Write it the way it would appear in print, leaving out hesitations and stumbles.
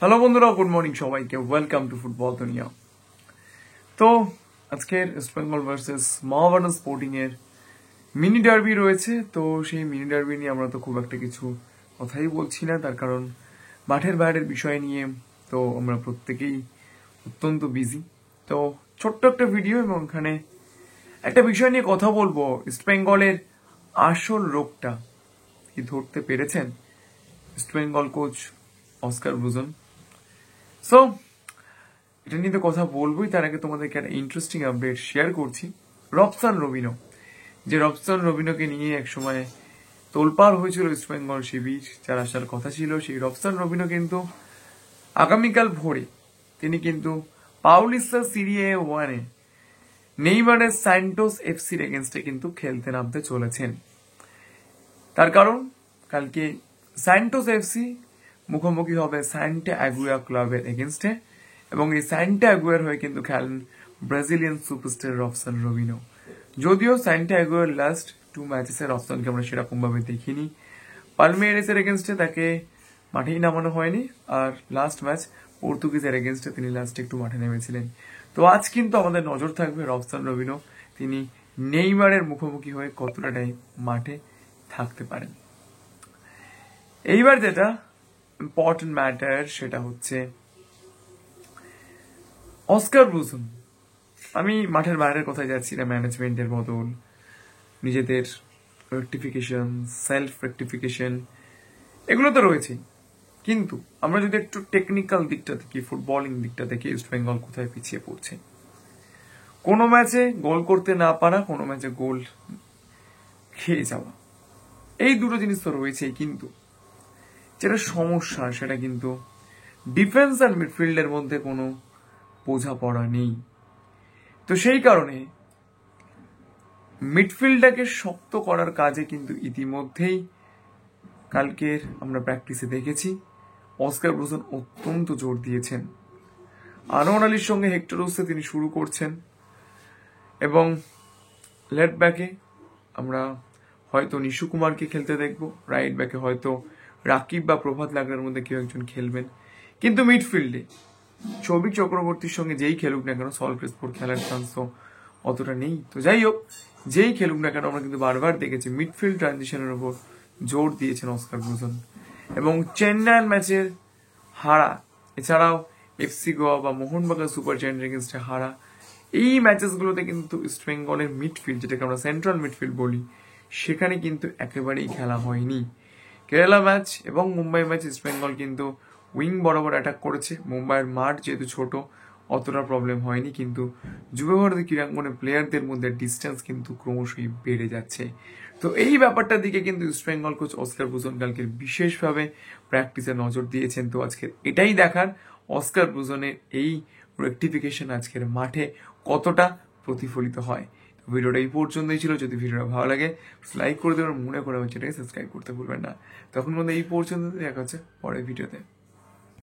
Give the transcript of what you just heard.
Hello বন্ধুরা, good morning সবাইকে। Welcome to football দুনিয়া। তো আজকের east Bengal versus Mohammedan sporting এর মিনি ডার্বি রয়েছে। তো সেই মিনি ডার্বি নিয়ে আমরা তো খুব একটা কিছু কথাই বলছি না, তার কারণ মাঠের বাইরের বিষয় নিয়ে তো আমরা প্রত্যেকেই অত্যন্ত বিজি। তো ছোট্ট একটা ভিডিও এবং ওখানে একটা বিষয় নিয়ে কথা বলবো। ইস্ট বেঙ্গলের আসল রোগটা কি ধরতে পেরেছেন east Bengal coach Oscar Bruzon? So এটা নিয়ে তো কথা বলবোই, তার আগে তোমাদেরকে একটা ইন্টারেস্টিং আপডেট শেয়ার করছি। রবসান রবিনো, যে রবসান রবিনোকে নিয়ে একসময় তোলপাড় হয়েছিল ইস্ট বেঙ্গল শিবির, যার আসার কথা ছিল, সেই রবসান রবিনো কিন্তু আগামীকাল ভোরে তিনি কিন্তু পাউলিস্তা সিরিয়ে ওয়ানে নেইমারের স্যান্টোস এফসির এগেনস্টে কিন্তু খেলতে নামতে চলেছেন। তার কারণ কালকে স্যান্টোস এফসি মুখোমুখি হবে সান্টা অ্যাগুয়া ক্লাবের এগেনস্টে, এবং এই সান্টা অ্যাগুয়ার হয়ে কিন্তু খেলেন ব্রাজিলিয়ান সুপারস্টার রবসান রবিনো। যদিও সান্টা অ্যাগুয়ার লাস্ট 2 ম্যাচেসে রবসানকে আমরা সেরকম ভাবে দেখিনি। পালমেইরাসের এগেনস্টে তাকে মাঠেই নামানো হয়নি, আর লাস্ট ম্যাচ পর্তুগিজের এগেনস্টে তিনি লাস্টে একটু মাঠে নেমেছিলেন। তো আজ কিন্তু আমাদের নজর থাকবে রবসান রবিনো, তিনি নেইমারের মুখোমুখি হয়ে কতটা টাইম মাঠে থাকতে পারেন। এইবার যেটা ইম্পর্টেন্ট ম্যাটার সেটা হচ্ছে অস্কার ব্রুজন। আমি মাঠের বাইরের কথায় যাচ্ছি না, ম্যানেজমেন্টের বদল, নিজেদের রেকটিফিকেশন, সেলফ রেকটিফিকেশন, এগুলো তো রয়েছেই। কিন্তু আমরা যদি একটু টেকনিক্যাল দিকটা দেখি, ফুটবলিং দিকটা দেখি, ইস্ট বেঙ্গল কোথায় পিছিয়ে পড়ছে। কোনো ম্যাচে গোল করতে না পারা, কোনো ম্যাচে গোল খেয়ে যাওয়া, এই দুটো জিনিস তো রয়েছেই। কিন্তু যেটা সমস্যা সেটা কিন্তু ডিফেন্স আর মিডফিল্ডের মধ্যে কোনো বোঝাপড়া নেই। তো সেই কারণে মিডফিল্ডটাকে শক্ত করার কাজে কিন্তু ইতিমধ্যেই কালকের আমরা প্র্যাকটিসে দেখেছি অস্কার ব্রুজন অত্যন্ত জোর দিয়েছেন। আনোয়ার আলীর সঙ্গে হেক্টর রুসে তিনি শুরু করছেন, এবং লেফট ব্যাকে আমরা হয়তো নিশু কুমারকে খেলতে দেখবো, রাইট ব্যাকে হয়তো রাকিব বা প্রভাত লাগরার মধ্যে কেউ একজন খেলবেন। কিন্তু মিডফিল্ডে সৌভিক চক্রবর্তীর সঙ্গে যেই খেলুক না কেন, সল ক্রিসপোর খেলার চান্স তো অতটা নেই। তো যাই হোক, যেই খেলুক না কেন, আমরা কিন্তু বারবার দেখেছি মিডফিল্ড ট্রানজিশনের উপর জোর দিয়েছেন অস্কার ব্রুজন। এবং চেন্নাইয়ের ম্যাচের হারা, এছাড়াও এফসি গোয়া বা মোহনবাগান সুপার জায়ান্টের এগেনস্টে হারা, এই ম্যাচেসগুলোতে কিন্তু ইস্ট বেঙ্গলের মিডফিল্ড, যেটাকে আমরা সেন্ট্রাল মিডফিল্ড বলি, সেখানে কিন্তু একেবারেই খেলা হয়নি। কেরালা ম্যাচ এবং মুম্বাই ম্যাচ ইস্ট বেঙ্গল কিন্তু উইং বরাবর অ্যাটাক করেছে। মুম্বাইয়ের মাঠ যেহেতু ছোট, অতটা প্রবলেম হয়নি, কিন্তু যুব ভারতী ক্রীড়াঙ্গনে প্লেয়ারদের মধ্যে ডিস্টেন্স কিন্তু ক্রমশই বেড়ে যাচ্ছে। তো এই ব্যাপারটার দিকে কিন্তু east Bengal coach Oscar Bruzon কালকে বিশেষভাবে প্র্যাকটিসে নজর দিয়েছেন। তো আজকের এটাই দেখার অস্কার ব্রুজনের এই রেকটিফিকেশন আজকের মাঠে কতটা প্রতিফলিত হয়। ভিডিওটা এই পর্যন্তই ছিল। যদি ভিডিওটা ভালো লাগে লাইক করে দেবেন, মনে করে চ্যানেলটাকে সাবস্ক্রাইব করতে ভুলবেন না। তখন মধ্যে এই পর্যন্ত দেখা হচ্ছে পরের ভিডিওতে।